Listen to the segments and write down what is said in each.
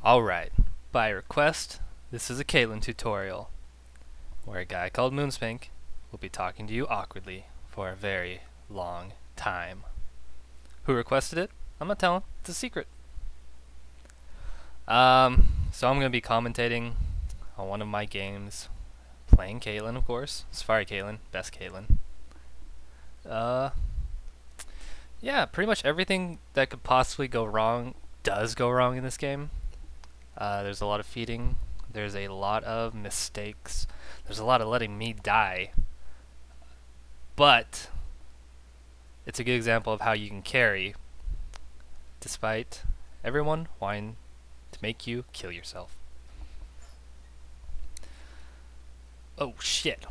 Alright, by request, this is a Caitlyn tutorial, where a guy called Moonspank will be talking to you awkwardly for a very long time. Who requested it? I'm not telling, it's a secret. So I'm going to be commentating on one of my games, playing Caitlyn of course. Safari Caitlyn, best Caitlyn. Yeah, pretty much everything that could possibly go wrong does go wrong in this game. There's a lot of feeding, there's a lot of mistakes, there's a lot of letting me die, but it's a good example of how you can carry despite everyone wanting to make you kill yourself. Oh shit.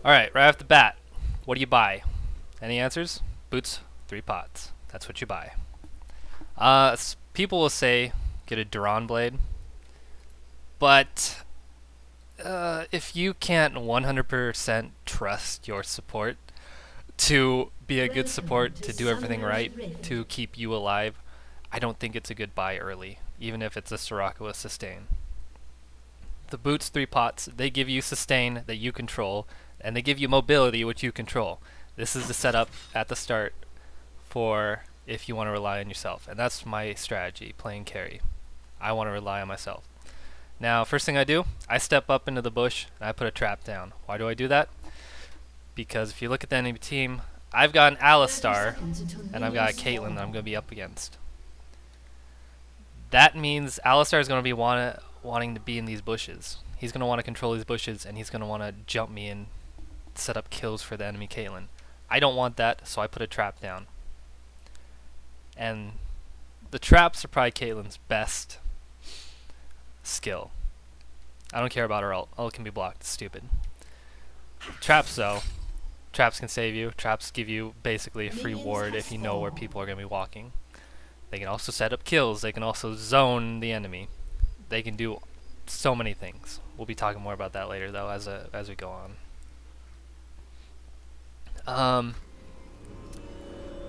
Alright, right off the bat, what do you buy? Any answers? Boots, 3 pots. That's what you buy. People will say get a Duran blade, but if you can't 100% trust your support to be a good support, to do everything right, to keep you alive, I don't think it's a good buy early, even if it's a Soraka with sustain. The boots 3 pots, they give you sustain that you control, and they give you mobility which you control. This is the setup at the start for if you want to rely on yourself, and that's my strategy, playing carry. I want to rely on myself. Now, first thing I do, I step up into the bush and I put a trap down. Why do I do that? Because if you look at the enemy team, I've got an Alistar and I've got a Caitlyn that I'm going to be up against. That means Alistar is going to be wanting to be in these bushes. He's going to want to control these bushes, and he's going to want to jump me and set up kills for the enemy Caitlyn. I don't want that, so I put a trap down. And the traps are probably Caitlyn's best skill. I don't care about her ult. Ult can be blocked. It's stupid. Traps though, traps can save you. Traps give you basically a free ward if you know where people are going to be walking. They can also set up kills. They can also zone the enemy. They can do so many things. We'll be talking more about that later though as we go on.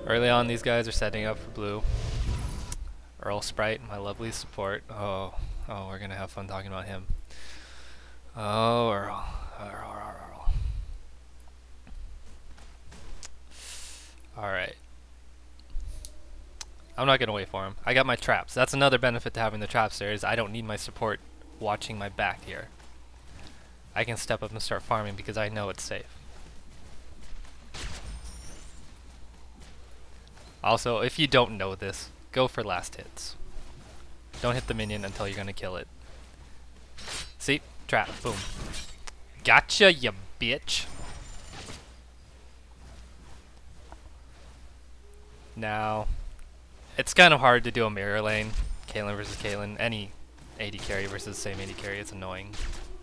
Early on, these guys are setting up for blue. Earl Sprite, my lovely support. Oh, we're gonna have fun talking about him. Oh, Earl. Alright. I'm not gonna wait for him. I got my traps. That's another benefit to having the traps there, is I don't need my support watching my back here. I can step up and start farming because I know it's safe. Also, if you don't know this, go for last hits. Don't hit the minion until you're gonna kill it. See? Trap. Boom. Gotcha, you bitch! Now, it's kind of hard to do a mirror lane. Caitlyn versus Caitlyn. Any AD carry versus the same AD carry. It's annoying.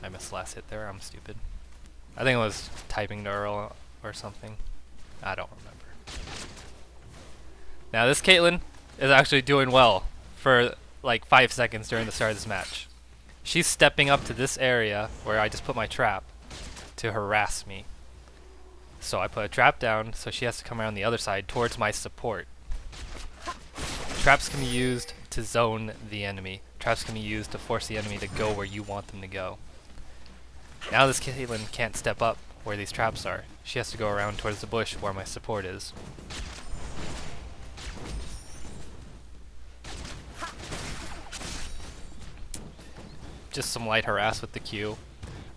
I missed last hit there. I'm stupid. I think it was typing to Earl or something. I don't remember. Now this Caitlyn is actually doing well for like 5 seconds during the start of this match. She's stepping up to this area where I just put my trap to harass me. So I put a trap down, so she has to come around the other side towards my support. Traps can be used to zone the enemy. Traps can be used to force the enemy to go where you want them to go. Now this Caitlyn can't step up where these traps are. She has to go around towards the bush where my support is. Just some light harass with the Q.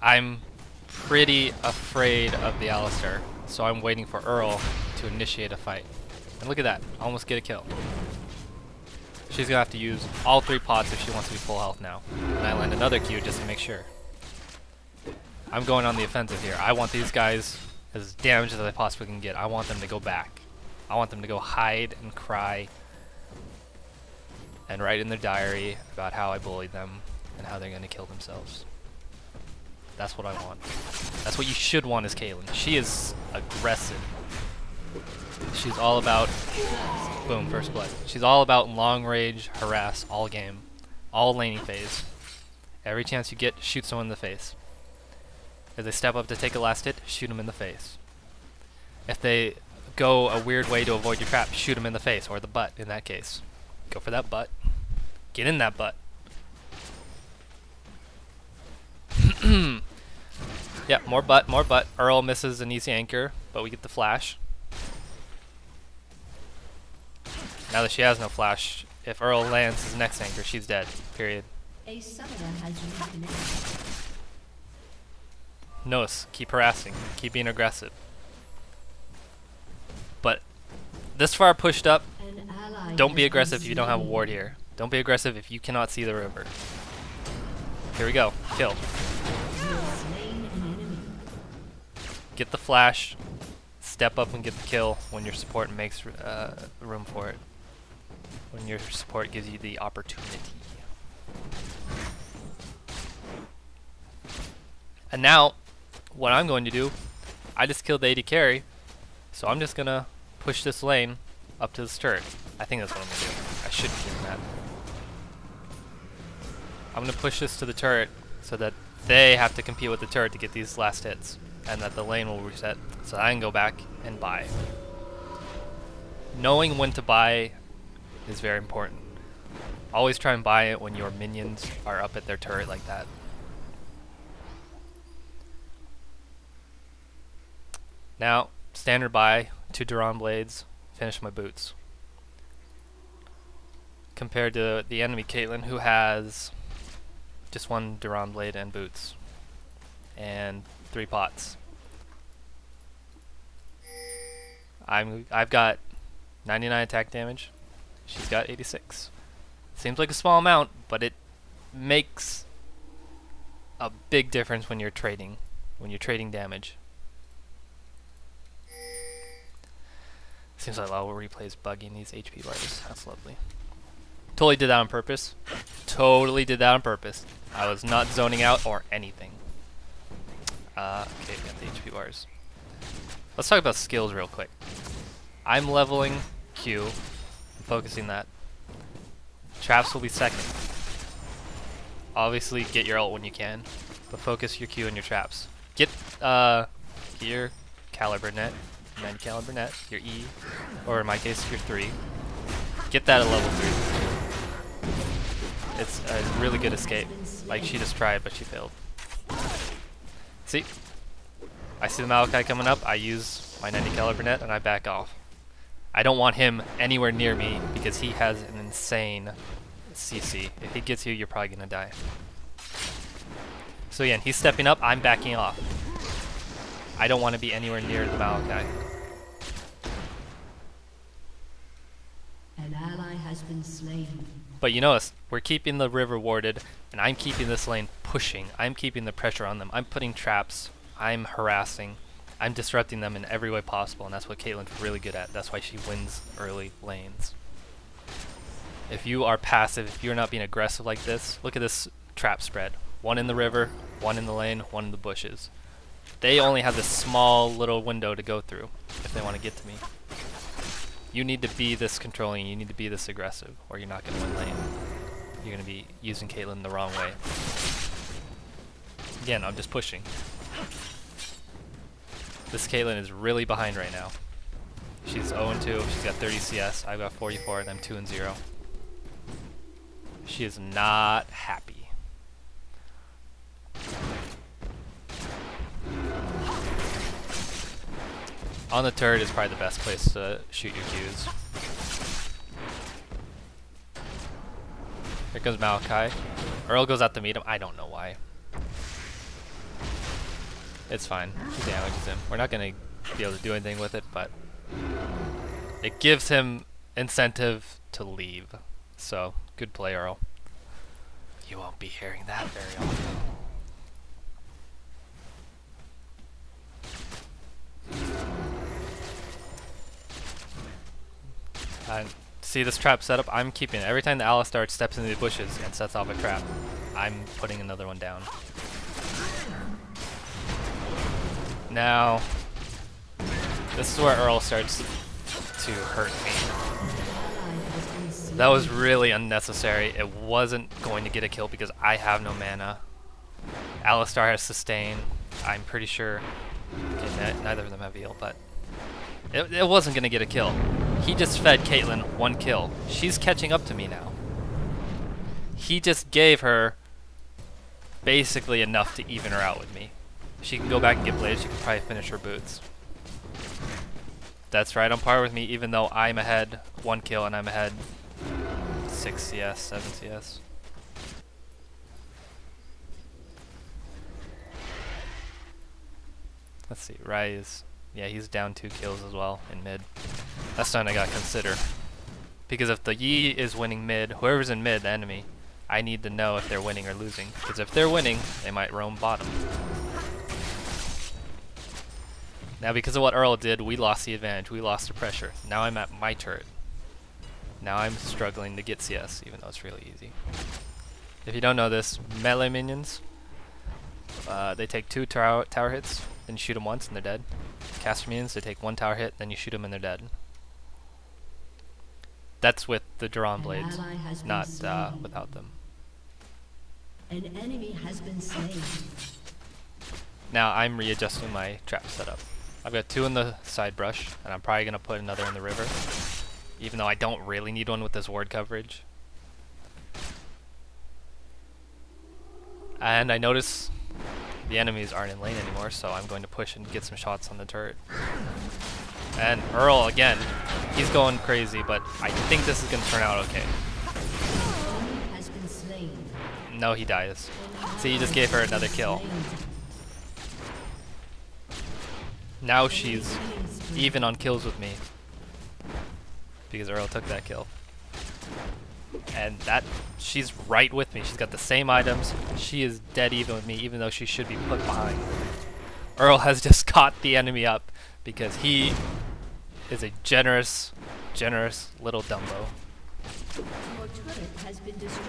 I'm pretty afraid of the Alistar, so I'm waiting for Earl to initiate a fight. And look at that, almost get a kill. She's gonna have to use all 3 pots if she wants to be full health now. And I land another Q just to make sure. I'm going on the offensive here. I want these guys as damaged as I possibly can get. I want them to go back. I want them to go hide and cry and write in their diary about how I bullied them and how they're gonna kill themselves. That's what I want. That's what you should want as Caitlyn. She is aggressive. She's all about, boom, first blood. She's all about long range, harass, all game, all laning phase. Every chance you get, shoot someone in the face. If they step up to take a last hit, shoot them in the face. If they go a weird way to avoid your trap, shoot them in the face, or the butt in that case. Go for that butt. Get in that butt. Yeah, more butt, more butt. Earl misses an easy anchor, but we get the flash. Now that she has no flash, if Earl lands his next anchor, she's dead. Period. A summoner has reconnected. Notice, keep harassing, keep being aggressive. But this far pushed up, don't be aggressive if you don't have a ward here. Don't be aggressive if you cannot see the river. Here we go, kill. Get the flash, step up and get the kill when your support makes room for it. When your support gives you the opportunity. And now, what I'm going to do, I just killed the AD carry, so I'm just gonna push this lane up to this turret. I think that's what I'm gonna do. I should be doing that. I'm gonna push this to the turret so that they have to compete with the turret to get these last hits, and that the lane will reset so I can go back and buy. Knowing when to buy is very important. Always try and buy it when your minions are up at their turret like that. Now, standard buy, 2 Duran blades, finish my boots. Compared to the enemy Caitlyn, who has just 1 Duran blade and boots. And 3 pots. I've got 99 attack damage. She's got 86. Seems like a small amount, but it makes a big difference when you're trading damage. Seems like a lot of replays bugging these HP bars. That's lovely. Totally did that on purpose. Totally did that on purpose. I was not zoning out or anything. Okay, we got the HP bars. Let's talk about skills real quick. I'm leveling Q. I'm focusing that. Traps will be second. Obviously, get your ult when you can, but focus your Q and your traps. Get your caliber net, 9 caliber net, your E, or in my case, your 3. Get that at level 3. It's a really good escape. Like she just tried, but she failed. See? I see the Malachi coming up, I use my 90 caliber net, and I back off. I don't want him anywhere near me because he has an insane CC. If he gets you, you're probably gonna die. So again, he's stepping up, I'm backing off. I don't want to be anywhere near the Malachi. An ally has been slain. But you notice, we're keeping the river warded, and I'm keeping this lane pushing. I'm keeping the pressure on them. I'm putting traps. I'm harassing. I'm disrupting them in every way possible, and that's what Caitlyn's really good at. That's why she wins early lanes. If you are passive, if you're not being aggressive like this, look at this trap spread. 1 in the river, 1 in the lane, 1 in the bushes. They only have this small little window to go through if they want to get to me. You need to be this controlling, you need to be this aggressive, or you're not going to win lane. You're going to be using Caitlyn the wrong way. Again, I'm just pushing. This Caitlyn is really behind right now. She's 0-2, she's got 30 CS, I've got 44, and I'm 2-0. She is not happy. On the turret is probably the best place to shoot your Qs. Here comes Malachi. Earl goes out to meet him. I don't know why. It's fine. He damages him. We're not going to be able to do anything with it, but it gives him incentive to leave. So, good play, Earl. You won't be hearing that very often. See this trap setup? I'm keeping it. Every time the Alistar steps into the bushes and sets off a trap, I'm putting another one down. Now, this is where Earl starts to hurt me. That was really unnecessary. It wasn't going to get a kill because I have no mana. Alistar has sustain. I'm pretty sure. Okay, neither of them have heal, but it wasn't going to get a kill. He just fed Caitlyn 1 kill. She's catching up to me now. He just gave her basically enough to even her out with me. She can go back and get blades, she can probably finish her boots. That's right on par with me, even though I'm ahead 1 kill and I'm ahead 6 CS, 7 CS. Let's see, Rise. Yeah, he's down 2 kills as well in mid. That's something I gotta consider. Because if the Yi is winning mid, whoever's in mid, the enemy, I need to know if they're winning or losing. Because if they're winning, they might roam bottom. Now because of what Earl did, we lost the advantage, we lost the pressure. Now I'm at my turret. Now I'm struggling to get CS, even though it's really easy. If you don't know this, melee minions, they take 2 tower hits, then you shoot them once and they're dead. Caster minions, they take 1 tower hit, then you shoot them and they're dead. That's with the Duran blades, not without them. An enemy has been slain. Now I'm readjusting my trap setup. I've got 2 in the side brush, and I'm probably gonna put another in the river, even though I don't really need one with this ward coverage. And I notice the enemies aren't in lane anymore, so I'm going to push and get some shots on the turret. And Earl again, he's going crazy, but I think this is gonna turn out okay. Has been slain. No, he dies. See, you just gave her another kill. Now she's even on kills with me because Earl took that kill. And that, she's right with me. She's got the same items. She is dead even with me, even though she should be put behind. Earl has just caught the enemy up because he is a generous little Dumbo. Your turret has been destroyed.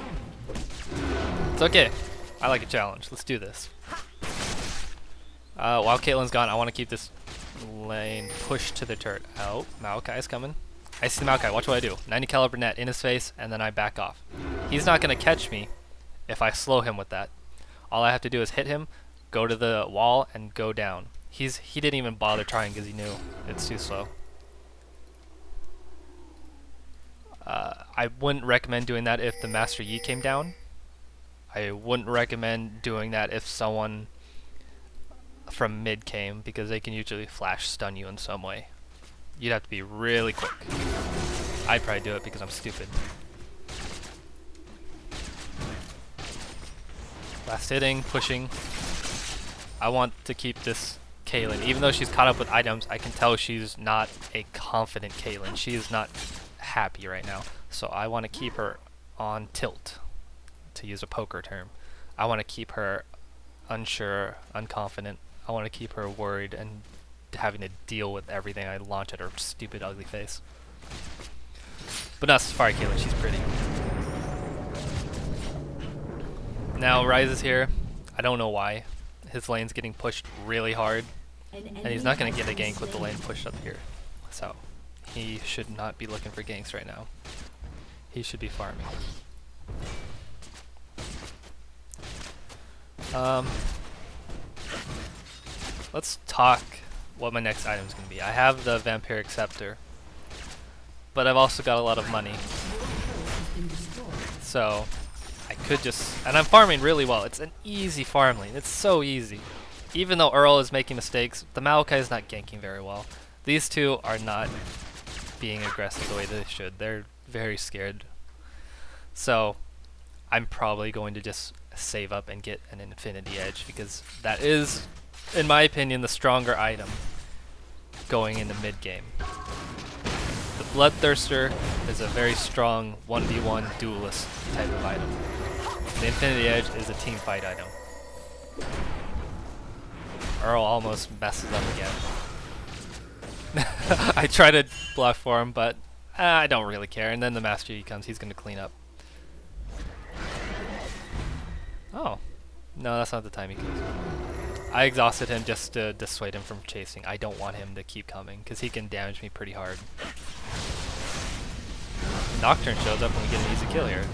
It's okay. I like a challenge. Let's do this. While Caitlyn's gone, I want to keep this lane pushed to the turret. Oh, Maokai's coming. I see Maokai. Watch what I do. 90 caliber net in his face, and then I back off. He's not going to catch me if I slow him with that. All I have to do is hit him, go to the wall, and go down. He didn't even bother trying because he knew it's too slow. I wouldn't recommend doing that if the Master Yi came down. I wouldn't recommend doing that if someone from mid came, because they can usually flash stun you in some way. You'd have to be really quick. I'd probably do it because I'm stupid. Last hitting, pushing. I want to keep this Caitlyn. Even though she's caught up with items, I can tell she's not a confident Caitlyn. She is not happy right now. So I want to keep her on tilt, to use a poker term. I want to keep her unsure, unconfident. I want to keep her worried and having to deal with everything I launch at her stupid, ugly face. But not Safari Caitlyn, she's pretty. Now Rise is here. I don't know why. His lane's getting pushed really hard, and he's not going to get a gank with the lane pushed up here. So he should not be looking for ganks right now. He should be farming. Let's talk what my next item is going to be. I have the Vampiric Scepter, but I've also got a lot of money. So I could just, and I'm farming really well. It's an easy farm lane. It's so easy. Even though Earl is making mistakes, the Maokai is not ganking very well. These two are not being aggressive the way they should. They're very scared. So I'm probably going to just save up and get an Infinity Edge, because that is, in my opinion, the stronger item going into mid game. The Bloodthirster is a very strong 1v1 duelist type of item. The Infinity Edge is a team fight item. Earl almost messes up again. I try to block for him, but I don't really care. And then the Master Yi comes, he's going to clean up. Oh, no, that's not the time he comes. I exhausted him just to dissuade him from chasing. I don't want him to keep coming, because he can damage me pretty hard. Nocturne shows up and we get an easy kill here.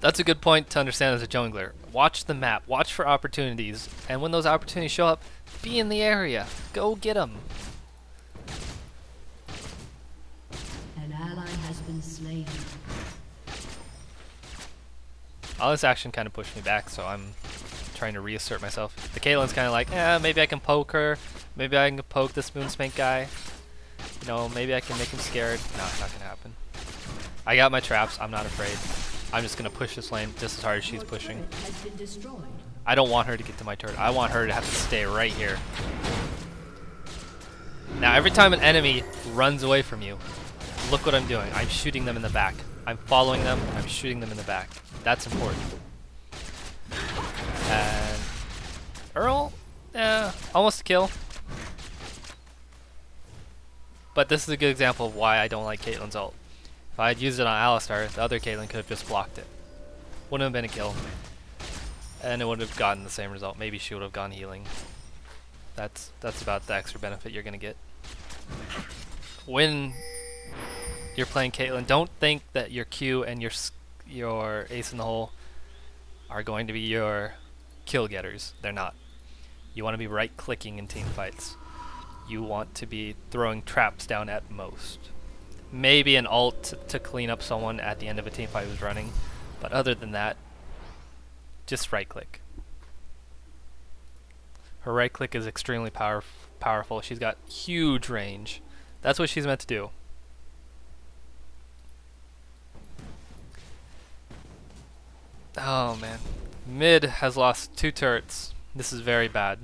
That's a good point to understand as a jungler. Watch the map, watch for opportunities, and when those opportunities show up, be in the area. Go get them. An ally has been slain. All this action kind of pushed me back, so I'm trying to reassert myself. The Caitlyn's kind of like, maybe I can poke her. Maybe I can poke this Moonspank guy. You know, maybe I can make him scared. No, it's not going to happen. I got my traps. I'm not afraid. I'm just going to push this lane just as hard as she's pushing. I don't want her to get to my turret. I want her to have to stay right here. Now, every time an enemy runs away from you, look what I'm doing. I'm shooting them in the back. I'm following them. I'm shooting them in the back. That's important. And Earl, almost a kill. But this is a good example of why I don't like Caitlyn's ult. If I had used it on Alistar, the other Caitlyn could have just blocked it. Wouldn't have been a kill. And it would have gotten the same result. Maybe she would have gone healing. That's about the extra benefit you're going to get. When you're playing Caitlyn, don't think that your Q and your ace in the hole are going to be your kill getters. They're not. You want to be right clicking in team fights. You want to be throwing traps down at most. Maybe an ult to clean up someone at the end of a team fight who's running, but other than that, just right click. Her right click is extremely powerful. She's got huge range. That's what she's meant to do. Oh man. Mid has lost 2 turrets. This is very bad.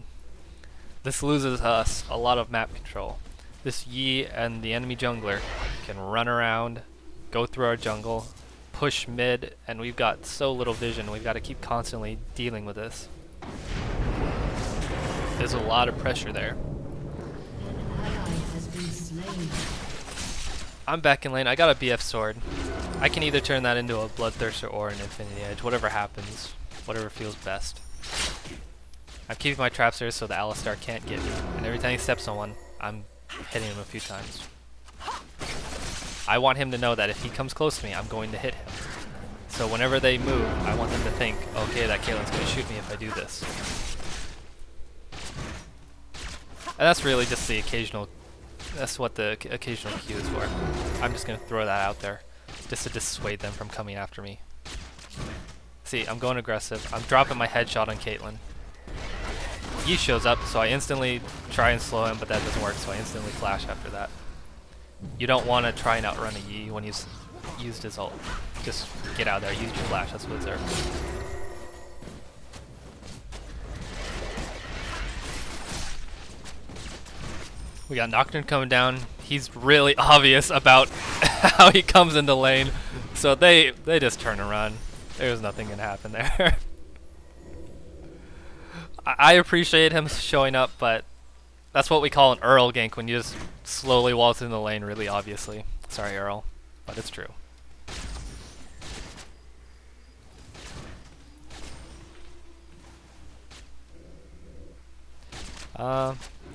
This loses us a lot of map control. This Yi and the enemy jungler can run around, go through our jungle, push mid, and we've got so little vision. We've got to keep constantly dealing with this. There's a lot of pressure there. I'm back in lane. I got a BF sword. I can either turn that into a Bloodthirster or an Infinity Edge, whatever happens, whatever feels best. I'm keeping my traps there so the Alistar can't get me, and every time he steps on one, I'm hitting him a few times. I want him to know that if he comes close to me, I'm going to hit him. So whenever they move, I want them to think, okay, that Caitlyn's going to shoot me if I do this. And that's really just the occasional, that's what the occasional Q is for. I'm just going to throw that out there, just to dissuade them from coming after me. See, I'm going aggressive. I'm dropping my headshot on Caitlyn. Yi shows up, so I instantly try and slow him, but that doesn't work, so I instantly flash after that. You don't want to try and outrun a Yi when he's used his ult. Just get out there, use your flash, that's what's there. We got Nocturne coming down. He's really obvious about how he comes into lane, so they just turn and run. There's nothing gonna happen there. I appreciate him showing up, but that's what we call an Earl gank, when you just slowly waltz in the lane really obviously. Sorry Earl, but it's true.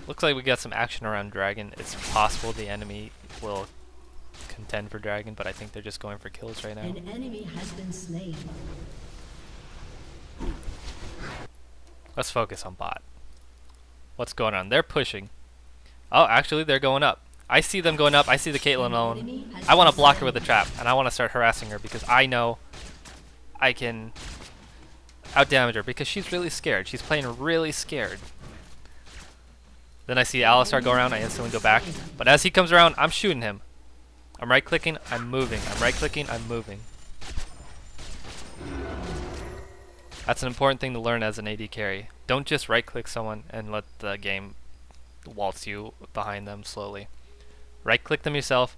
Looks like we got some action around Dragon. It's possible the enemy will contend for Dragon, but I think they're just going for kills right now. An enemy has been slain. Let's focus on bot. What's going on? They're pushing. Oh, actually, they're going up. I see them going up. I see the Caitlyn alone. I want to block her with a trap, and I want to start harassing her because I know I can outdamage her because she's really scared. She's playing really scared. Then I see Alistar go around. I instantly go back. But as he comes around, I'm shooting him. I'm right-clicking. I'm moving. I'm right-clicking. I'm moving. That's an important thing to learn as an AD carry. Don't just right-click someone and let the game waltz you behind them slowly. Right-click them yourself,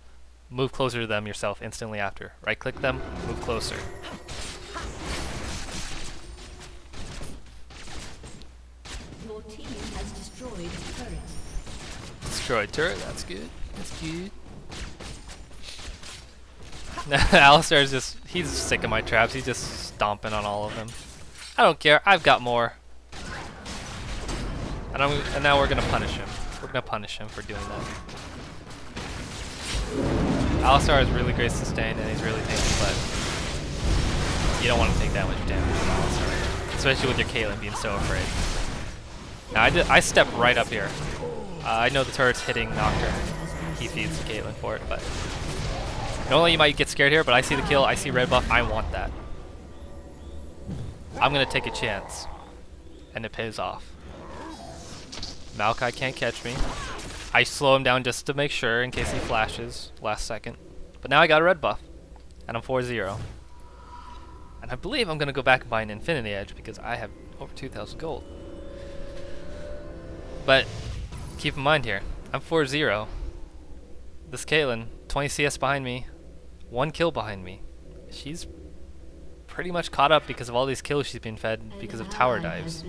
move closer to them yourself instantly after. Right-click them, move closer. Your team has destroyed a turret. Destroyed turret, that's good. That's good. Alistar's just, he's sick of my traps. He's just stomping on all of them. I don't care. I've got more. And now we're gonna punish him. We're gonna punish him for doing that. Alistar is really great sustain and he's really tanky, but you don't want to take that much damage with Alistar, especially with your Caitlyn being so afraid. Now I step right up here. I know the turret's hitting Nocturne. He feeds the Caitlyn for it, but normally you might get scared here. But I see the kill. I see red buff. I want that. I'm gonna take a chance, and it pays off. Maokai can't catch me. I slow him down just to make sure in case he flashes last second. But now I got a red buff, and I'm 4-0. And I believe I'm gonna go back and buy an Infinity Edge because I have over 2,000 gold. But keep in mind here, I'm 4-0. This Caitlyn, 20 CS behind me, 1 kill behind me. She's pretty much caught up because of all these kills she's been fed because of tower dives.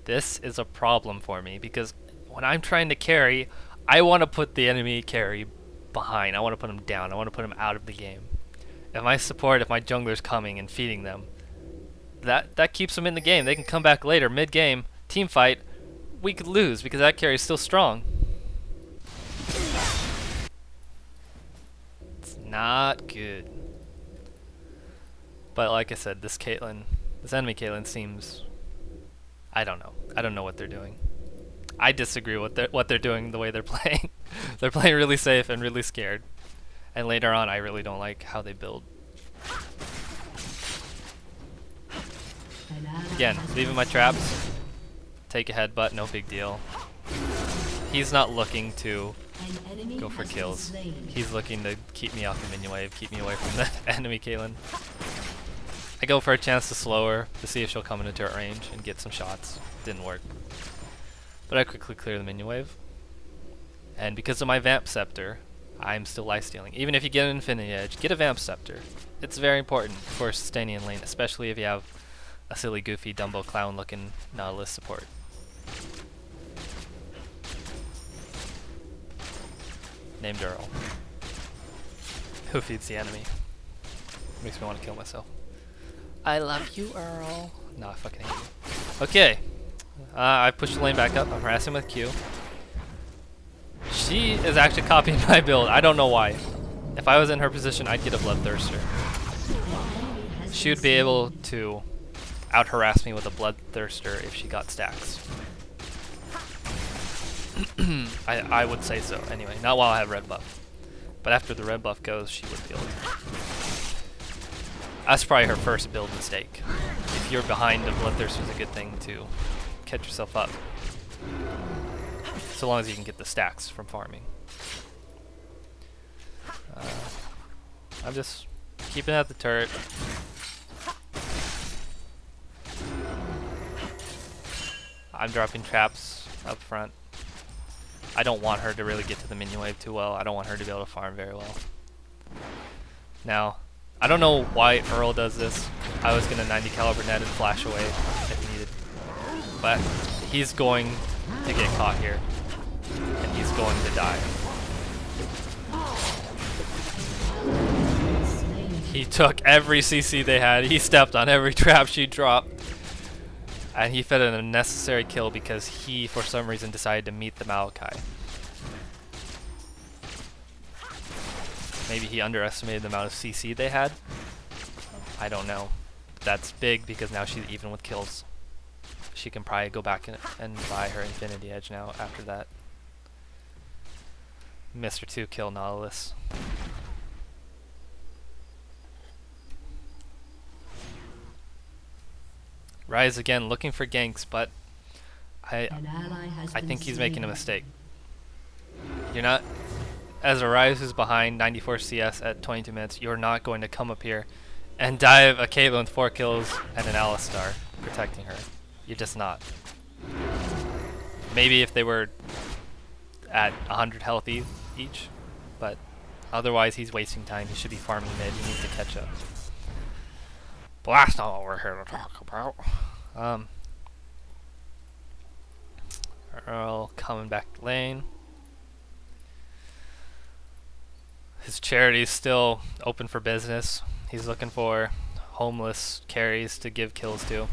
This is a problem for me because when I'm trying to carry, I want to put the enemy carry behind. I want to put him down. I want to put him out of the game. If my support, if my jungler's coming and feeding them, that keeps them in the game. They can come back later, mid-game, team fight. We could lose because that carry is still strong. It's not good. But like I said, this enemy Caitlyn seems, I don't know. I don't know what they're doing. I disagree with what they're doing the way they're playing. They're playing really safe and really scared. And later on, I really don't like how they build. Again, leaving my traps. Take a headbutt, no big deal. He's not looking to go for kills. He's looking to keep me off the minion wave, keep me away from the enemy Caitlyn. I go for a chance to slow her to see if she'll come into turret range and get some shots. Didn't work. But I quickly clear the minion wave. And because of my Vamp Scepter, I'm still lifestealing. Even if you get an Infinity Edge, get a Vamp Scepter. It's very important for sustaining in lane, especially if you have a silly, goofy, Dumbo clown looking Nautilus support. Named Earl. Who feeds the enemy? Makes me want to kill myself. I love you, Earl. No, I fucking hate you. Okay. I pushed the lane back up. I'm harassing with Q. She is actually copying my build. I don't know why. If I was in her position, I'd get a Bloodthirster. She would be able to out-harass me with a Bloodthirster if she got stacks. I would say so, anyway. Not while I have red buff. But after the red buff goes, she would be able to. That's probably her first build mistake. If you're behind, a Bloodthirster is a good thing to catch yourself up. So long as you can get the stacks from farming. I'm just keeping at the turret. I'm dropping traps up front. I don't want her to really get to the minion wave too well. I don't want her to be able to farm very well. Now, I don't know why Earl does this. I was gonna 90 caliber net and flash away if needed. But he's going to get caught here. And he's going to die. He took every CC they had. He stepped on every trap she dropped. And he fed an unnecessary kill because he, for some reason, decided to meet the Maokai. Maybe he underestimated the amount of CC they had. I don't know. That's big because now she's even with kills. She can probably go back and buy her Infinity Edge now after that. Mr. 2 kill Nautilus. Rise again looking for ganks, but I think he's making a mistake. You're not, as a Rise who's behind 94 CS at 22 minutes, you're not going to come up here and dive a Caitlyn with 4 kills and an Alistar protecting her. You're just not. Maybe if they were at 100 health each, but otherwise he's wasting time. He should be farming mid. He needs to catch up. But that's not what we're here to talk about. Earl coming back lane. His charity's still open for business. He's looking for homeless carries to give kills to.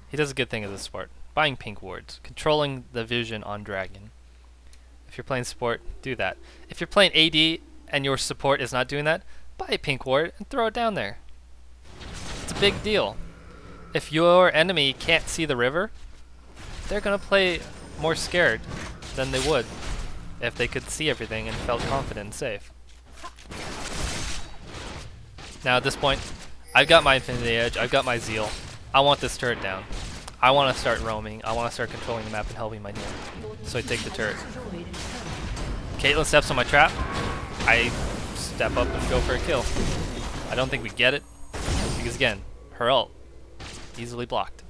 He does a good thing as a support. Buying pink wards. Controlling the vision on dragon. If you're playing support, do that. If you're playing AD and your support is not doing that, buy a pink ward and throw it down there. It's a big deal. If your enemy can't see the river, they're gonna play more scared than they would if they could see everything and felt confident and safe. Now at this point, I've got my Infinity Edge. I've got my Zeal. I want this turret down. I want to start roaming. I want to start controlling the map and helping my team. So I take the turret. Caitlyn steps on my trap. I step up and go for a kill. I don't think we get it. Because again, her ult. Easily blocked.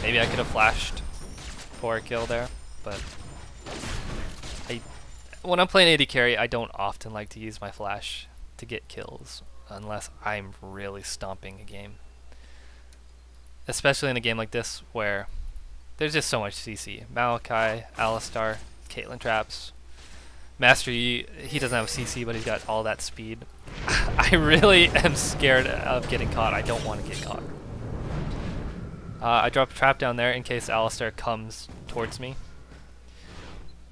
Maybe I could have flashed for a kill there. But when I'm playing AD carry, I don't often like to use my flash to get kills. Unless I'm really stomping a game. Especially in a game like this where there's just so much CC. Malachi, Alistar, Caitlyn traps. Master Yi, he doesn't have CC, but he's got all that speed. I really am scared of getting caught. I don't want to get caught. I drop a trap down there in case Alistar comes towards me.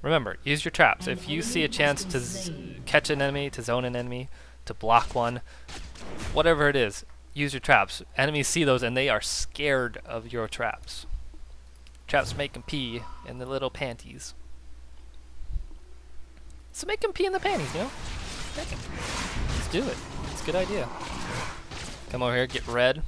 Remember, use your traps. If you see a chance to catch an enemy, to zone an enemy, to block one, whatever it is, use your traps. Enemies see those and they are scared of your traps. Traps make them pee in the little panties. So make them pee in the panties, you know? Make them. Let's do it. It's a good idea. Come over here, get red.